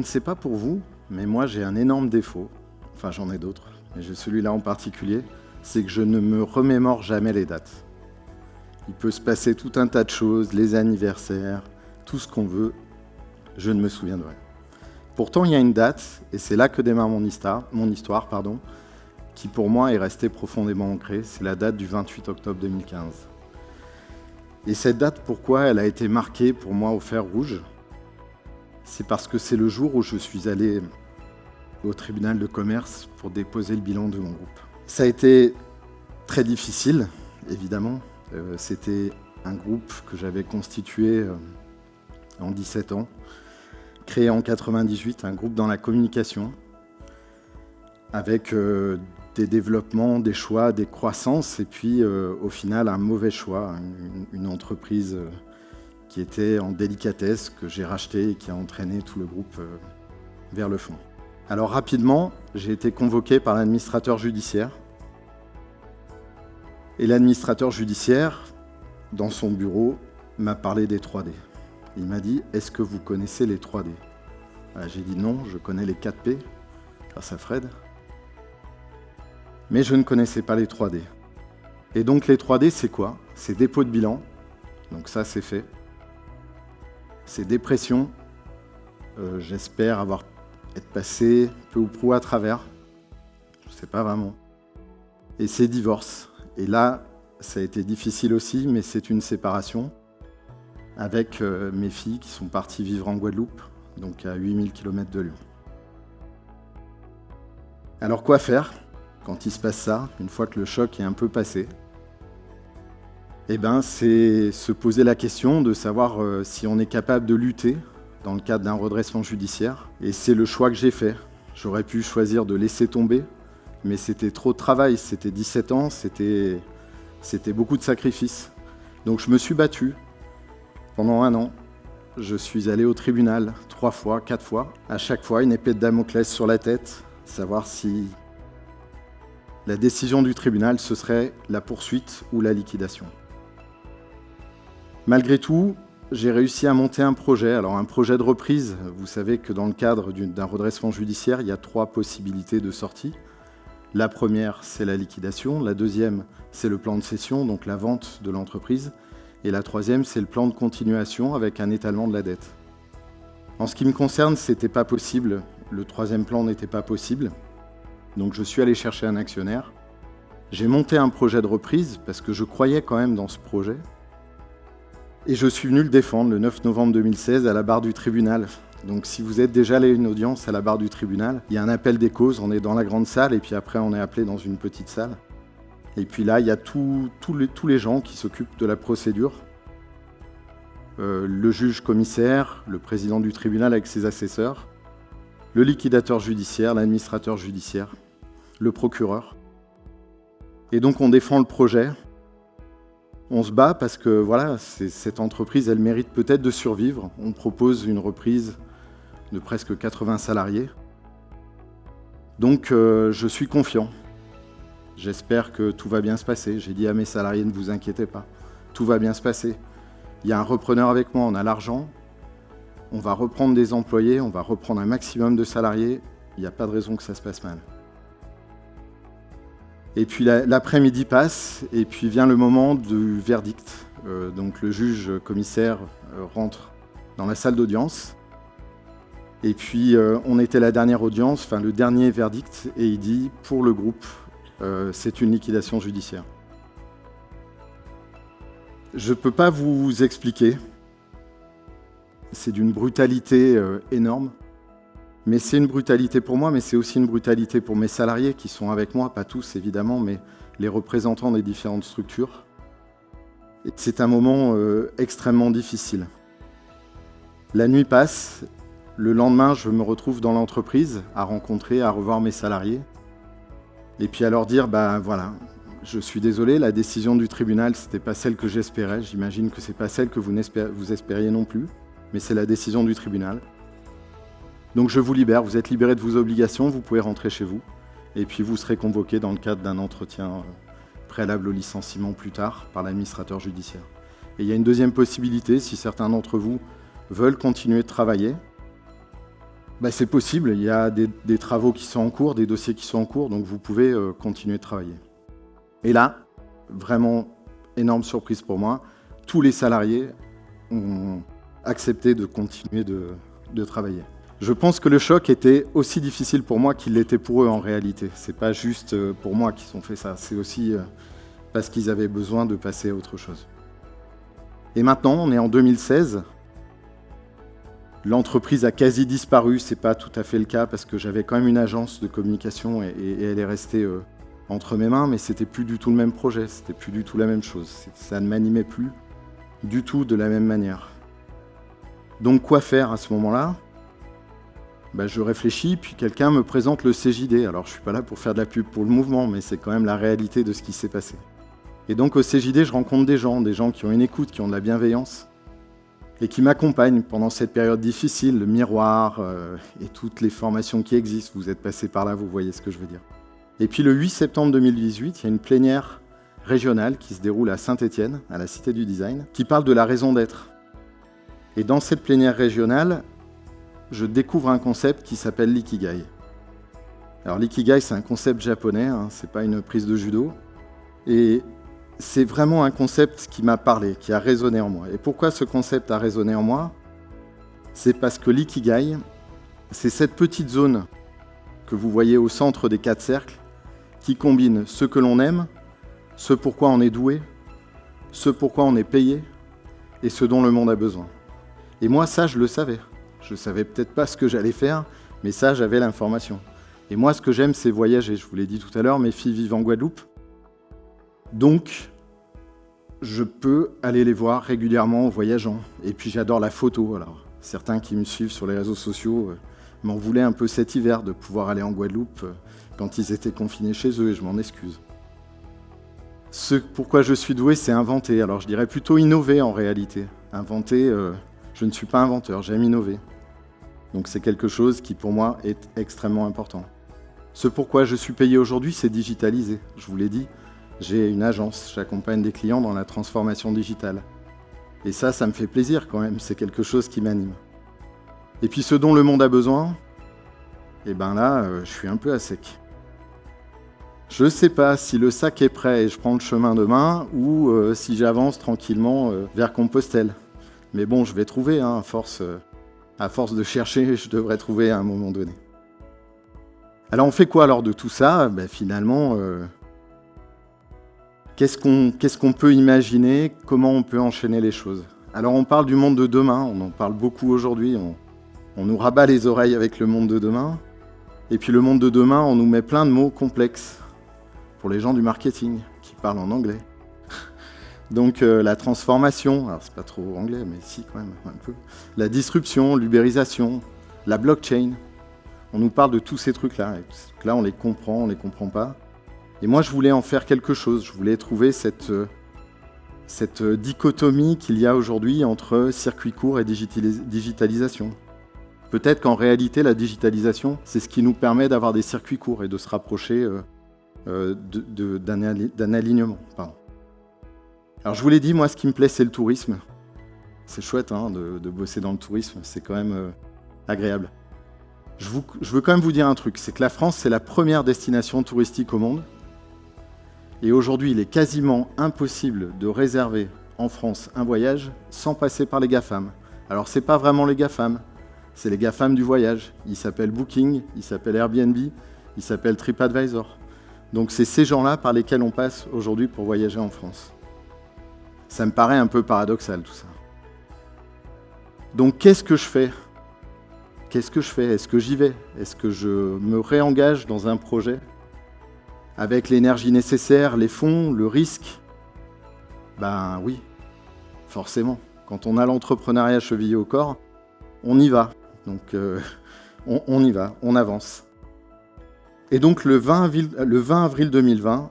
sais pas pour vous, mais moi j'ai un énorme défaut, enfin j'en ai d'autres, mais j'ai celui-là en particulier, c'est que je ne me remémore jamais les dates. Il peut se passer tout un tas de choses, les anniversaires, tout ce qu'on veut, je ne me souviens de rien. Pourtant il y a une date, et c'est là que démarre mon histoire, qui pour moi est restée profondément ancrée, c'est la date du 28 octobre 2015. Et cette date, pourquoi elle a été marquée pour moi au fer rouge ? C'est parce que c'est le jour où je suis allé au tribunal de commerce pour déposer le bilan de mon groupe. Ça a été très difficile, évidemment. C'était un groupe que j'avais constitué en 17 ans, créé en 98, un groupe dans la communication, avec des développements, des choix, des croissances, et puis au final un mauvais choix, une entreprise qui était en délicatesse, que j'ai racheté et qui a entraîné tout le groupe vers le fond. Alors rapidement, j'ai été convoqué par l'administrateur judiciaire. Et l'administrateur judiciaire, dans son bureau, m'a parlé des 3D. Il m'a dit « Est-ce que vous connaissez les 3D ?» J'ai dit « Non, je connais les 4P, grâce à Fred. » Mais je ne connaissais pas les 3D. Et donc les 3D, c'est quoi ? C'est dépôt de bilan, donc ça c'est fait. C'est dépression, j'espère être passé peu ou prou à travers, je ne sais pas vraiment. Et c'est divorce. Et là, ça a été difficile aussi, mais c'est une séparation avec mes filles qui sont parties vivre en Guadeloupe, donc à 8000 km de Lyon. Alors quoi faire quand il se passe ça, une fois que le choc est un peu passé ? Eh bien, c'est se poser la question de savoir si on est capable de lutter dans le cadre d'un redressement judiciaire. Et c'est le choix que j'ai fait. J'aurais pu choisir de laisser tomber, mais c'était trop de travail. C'était 17 ans, c'était beaucoup de sacrifices. Donc je me suis battu pendant 1 an. Je suis allé au tribunal 3 fois, 4 fois. À chaque fois, une épée de Damoclès sur la tête, savoir si la décision du tribunal, ce serait la poursuite ou la liquidation. Malgré tout, j'ai réussi à monter un projet. Alors un projet de reprise, vous savez que dans le cadre d'un redressement judiciaire, il y a 3 possibilités de sortie. La première, c'est la liquidation. La deuxième, c'est le plan de cession, donc la vente de l'entreprise. Et la troisième, c'est le plan de continuation avec un étalement de la dette. En ce qui me concerne, c'était pas possible. Le 3e plan n'était pas possible. Donc je suis allé chercher un actionnaire. J'ai monté un projet de reprise parce que je croyais quand même dans ce projet. Et je suis venu le défendre le 9 novembre 2016 à la barre du tribunal. Donc si vous êtes déjà allé à une audience à la barre du tribunal, il y a un appel des causes, on est dans la grande salle et puis après on est appelé dans une petite salle. Et puis là, il y a tous les gens qui s'occupent de la procédure. Le juge commissaire, le président du tribunal avec ses assesseurs, le liquidateur judiciaire, l'administrateur judiciaire, le procureur. Et donc on défend le projet. On se bat parce que voilà, cette entreprise, elle mérite peut-être de survivre. On propose une reprise de presque 80 salariés. Donc je suis confiant. J'espère que tout va bien se passer. J'ai dit à mes salariés, ne vous inquiétez pas, tout va bien se passer. Il y a un repreneur avec moi, on a l'argent. On va reprendre des employés, on va reprendre un maximum de salariés. Il n'y a pas de raison que ça se passe mal. Et puis l'après-midi passe, et puis vient le moment du verdict. Donc le juge commissaire rentre dans la salle d'audience. Et puis on était la dernière audience, enfin le dernier verdict, et il dit pour le groupe, c'est une liquidation judiciaire. Je ne peux pas vous expliquer. C'est d'une brutalité énorme. Mais c'est une brutalité pour moi, mais c'est aussi une brutalité pour mes salariés qui sont avec moi, pas tous évidemment, mais les représentants des différentes structures. Et c'est un moment extrêmement difficile. La nuit passe, le lendemain je me retrouve dans l'entreprise à rencontrer, à revoir mes salariés. Et puis à leur dire, voilà, je suis désolé, la décision du tribunal, c'était pas celle que j'espérais, j'imagine que c'est pas celle que vous espériez non plus, mais c'est la décision du tribunal. Donc je vous libère, vous êtes libérés de vos obligations, vous pouvez rentrer chez vous. Et puis vous serez convoqués dans le cadre d'un entretien préalable au licenciement plus tard par l'administrateur judiciaire. Et il y a une deuxième possibilité, si certains d'entre vous veulent continuer de travailler, C'est possible, il y a des travaux qui sont en cours, des dossiers qui sont en cours, donc vous pouvez continuer de travailler. Et là, vraiment énorme surprise pour moi, tous les salariés ont accepté de continuer de travailler. Je pense que le choc était aussi difficile pour moi qu'il l'était pour eux en réalité. C'est pas juste pour moi qu'ils ont fait ça, c'est aussi parce qu'ils avaient besoin de passer à autre chose. Et maintenant, on est en 2016. L'entreprise a quasi disparu, c'est pas tout à fait le cas parce que j'avais quand même une agence de communication et elle est restée entre mes mains, mais c'était plus du tout le même projet, c'était plus du tout la même chose. Ça ne m'animait plus du tout de la même manière. Donc quoi faire à ce moment-là ? Je réfléchis, puis quelqu'un me présente le CJD. Alors je suis pas là pour faire de la pub pour le mouvement, mais c'est quand même la réalité de ce qui s'est passé. Et donc au CJD, je rencontre des gens qui ont une écoute, qui ont de la bienveillance, et qui m'accompagnent pendant cette période difficile, le miroir et toutes les formations qui existent. Vous êtes passés par là, vous voyez ce que je veux dire. Et puis le 8 septembre 2018, il y a une plénière régionale qui se déroule à Saint-Étienne, à la Cité du Design, qui parle de la raison d'être. Et dans cette plénière régionale, je découvre un concept qui s'appelle l'ikigai. Alors l'ikigai, c'est un concept japonais, c'est pas une prise de judo. Et c'est vraiment un concept qui m'a parlé, qui a résonné en moi. Et pourquoi ce concept a résonné en moi ? C'est parce que l'ikigai, c'est cette petite zone que vous voyez au centre des 4 cercles, qui combine ce que l'on aime, ce pourquoi on est doué, ce pourquoi on est payé, et ce dont le monde a besoin. Et moi, ça, je le savais. Je ne savais peut-être pas ce que j'allais faire, mais ça, j'avais l'information. Et moi, ce que j'aime, c'est voyager. Je vous l'ai dit tout à l'heure, mes filles vivent en Guadeloupe. Donc, je peux aller les voir régulièrement en voyageant. Et puis, j'adore la photo. Alors, certains qui me suivent sur les réseaux sociaux m'en voulaient un peu cet hiver de pouvoir aller en Guadeloupe quand ils étaient confinés chez eux, et je m'en excuse. Ce pourquoi je suis doué, c'est inventer. Alors, je dirais plutôt innover en réalité. Inventer, je ne suis pas inventeur, j'aime innover. Donc c'est quelque chose qui pour moi est extrêmement important. Ce pourquoi je suis payé aujourd'hui, c'est digitaliser. Je vous l'ai dit, j'ai une agence, j'accompagne des clients dans la transformation digitale. Et ça me fait plaisir quand même, c'est quelque chose qui m'anime. Et puis ce dont le monde a besoin, je suis un peu à sec. Je ne sais pas si le sac est prêt et je prends le chemin demain ou si j'avance tranquillement vers Compostelle. Mais bon, je vais trouver, à force de chercher, je devrais trouver à un moment donné. Alors on fait quoi alors de tout ça ? Finalement, qu'est-ce qu'on peut imaginer ? Comment on peut enchaîner les choses ? Alors on parle du monde de demain, on en parle beaucoup aujourd'hui, on nous rabat les oreilles avec le monde de demain. Et puis le monde de demain, on nous met plein de mots complexes pour les gens du marketing qui parlent en anglais. Donc la transformation, alors c'est pas trop anglais, mais si quand même un peu. La disruption, l'ubérisation, la blockchain. On nous parle de tous ces trucs-là. Et ces trucs-là, on les comprend pas. Et moi, je voulais en faire quelque chose. Je voulais trouver cette dichotomie qu'il y a aujourd'hui entre circuit court et digitalisation. Peut-être qu'en réalité, la digitalisation, c'est ce qui nous permet d'avoir des circuits courts et de se rapprocher d'un alignement. Pardon. Alors je vous l'ai dit, moi ce qui me plaît c'est le tourisme. C'est chouette de bosser dans le tourisme, c'est quand même agréable. Je veux quand même vous dire un truc, c'est que la France c'est la première destination touristique au monde. Et aujourd'hui il est quasiment impossible de réserver en France un voyage sans passer par les GAFAM. Alors c'est pas vraiment les GAFAM, c'est les GAFAM du voyage. Ils s'appellent Booking, ils s'appellent Airbnb, ils s'appellent TripAdvisor. Donc c'est ces gens-là par lesquels on passe aujourd'hui pour voyager en France. Ça me paraît un peu paradoxal tout ça. Donc qu'est-ce que je fais ? Est-ce que j'y vais ? Est-ce que je me réengage dans un projet avec l'énergie nécessaire, les fonds, le risque ? Oui, forcément. Quand on a l'entrepreneuriat chevillé au corps, on y va. Donc on y va, on avance. Et donc le 20 avril 2020,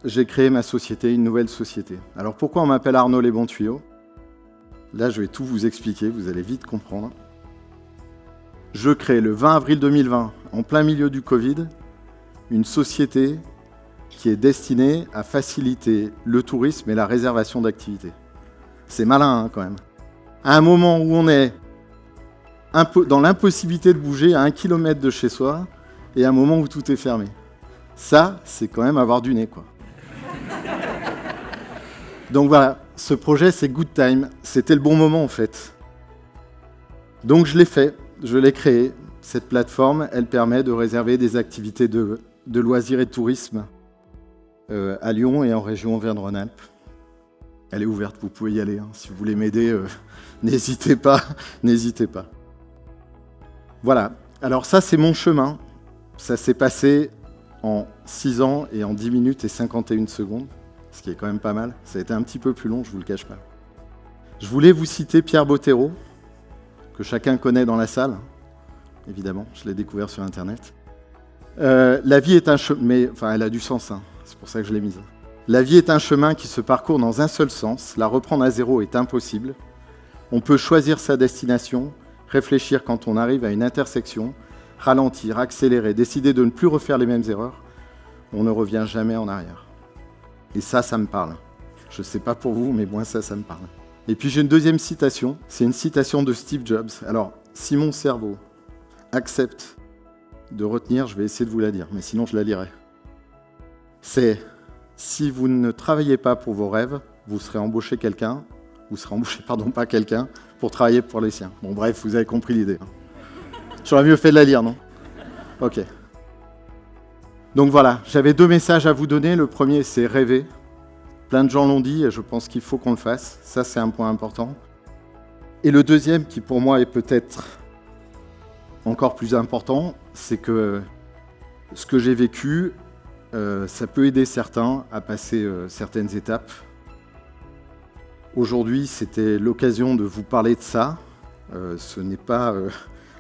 j'ai créé ma société, une nouvelle société. Alors pourquoi on m'appelle Arnaud Les Bons Tuyaux ? Là, je vais tout vous expliquer, vous allez vite comprendre. Je crée le 20 avril 2020, en plein milieu du Covid, une société qui est destinée à faciliter le tourisme et la réservation d'activités. C'est malin quand même. À un moment où on est dans l'impossibilité de bouger à 1 kilomètre de chez soi et à un moment où tout est fermé. Ça, c'est quand même avoir du nez, quoi. Donc voilà, ce projet, c'est Good Time. C'était le bon moment, en fait. Donc je l'ai fait, je l'ai créé. Cette plateforme, elle permet de réserver des activités de loisirs et de tourisme à Lyon et en région Auvergne-Rhône-Alpes. Elle est ouverte, vous pouvez y aller. Hein. Si vous voulez m'aider, n'hésitez pas, n'hésitez pas. Voilà, alors ça, c'est mon chemin. Ça s'est passé en 6 ans et en 10 minutes et 51 secondes, ce qui est quand même pas mal. Ça a été un petit peu plus long, je ne vous le cache pas. Je voulais vous citer Pierre Bottero, que chacun connaît dans la salle, évidemment, je l'ai découvert sur Internet. La vie est un chemin, mais enfin, elle a du sens, hein, c'est pour ça que je l'ai mise. La vie est un chemin qui se parcourt dans un seul sens. La reprendre à zéro est impossible. On peut choisir sa destination, réfléchir quand on arrive à une intersection, ralentir, accélérer, décider de ne plus refaire les mêmes erreurs. On ne revient jamais en arrière. Et ça me parle. Je ne sais pas pour vous, mais moi, ça me parle. Et puis j'ai une deuxième citation. C'est une citation de Steve Jobs. Alors, si mon cerveau accepte de retenir, je vais essayer de vous la dire, mais sinon je la lirai. C'est « Si vous ne travaillez pas pour vos rêves, vous serez embauché pas quelqu'un, pour travailler pour les siens. » Bon bref, vous avez compris l'idée. J'aurais mieux fait de la lire, non ? Ok. Donc voilà, j'avais 2 messages à vous donner. Le premier, c'est rêver. Plein de gens l'ont dit et je pense qu'il faut qu'on le fasse. Ça, c'est un point important. Et le deuxième, qui pour moi est peut-être encore plus important, c'est que ce que j'ai vécu, ça peut aider certains à passer certaines étapes. Aujourd'hui, c'était l'occasion de vous parler de ça. Ce n'est pas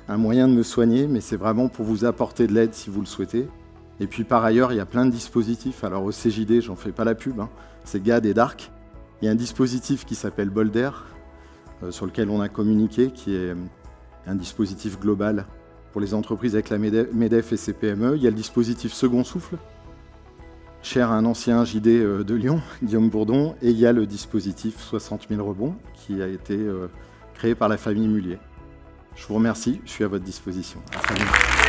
un moyen de me soigner, mais c'est vraiment pour vous apporter de l'aide si vous le souhaitez. Et puis par ailleurs, il y a plein de dispositifs. Alors au CJD, j'en fais pas la pub, hein, c'est GAD et DARC. Il y a un dispositif qui s'appelle Bolder, sur lequel on a communiqué, qui est un dispositif global pour les entreprises avec la MEDEF et ses PME. Il y a le dispositif Second Souffle, cher à un ancien JD de Lyon, Guillaume Bourdon, et il y a le dispositif 60 000 rebonds, qui a été créé par la famille Mullier. Je vous remercie, je suis à votre disposition. À très bientôt.